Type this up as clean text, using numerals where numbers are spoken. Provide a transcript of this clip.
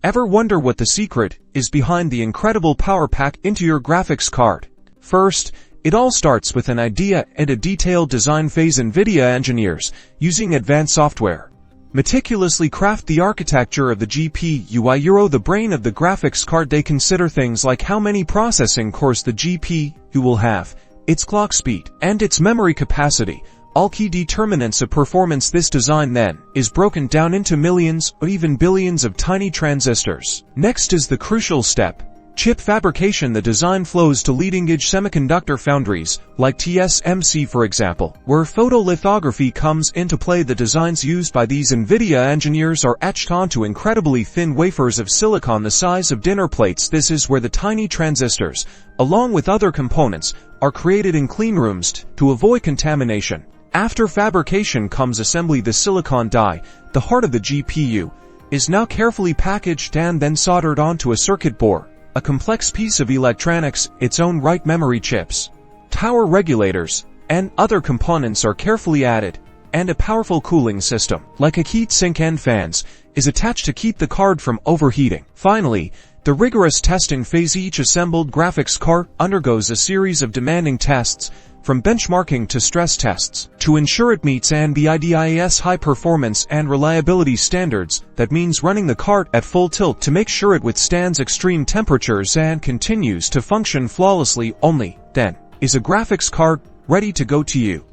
Ever wonder what the secret is behind the incredible power pack into your graphics card? First, it all starts with an idea and a detailed design phase. Nvidia engineers, using advanced software, meticulously craft the architecture of the GPU, the brain of the graphics card. They consider things like how many processing cores the GPU will have, its clock speed, and its memory capacity, all key determinants of performance. This design then is broken down into millions or even billions of tiny transistors. Next is the crucial step, chip fabrication. The design flows to leading-edge semiconductor foundries, like TSMC for example, where photolithography comes into play. The designs used by these Nvidia engineers are etched onto incredibly thin wafers of silicon the size of dinner plates. This is where the tiny transistors, along with other components, are created in clean rooms to avoid contamination. After fabrication comes assembly. The silicon die, the heart of the GPU, is now carefully packaged and then soldered onto a circuit board, a complex piece of electronics. Its own right, memory chips, power regulators, and other components are carefully added, and a powerful cooling system, like a heat sink and fans, is attached to keep the card from overheating. Finally, the rigorous testing phase. Each assembled graphics card undergoes a series of demanding tests, from benchmarking to stress tests, to ensure it meets Nvidia's high performance and reliability standards. That means running the card at full tilt to make sure it withstands extreme temperatures and continues to function flawlessly. Only then is a graphics card ready to go to you.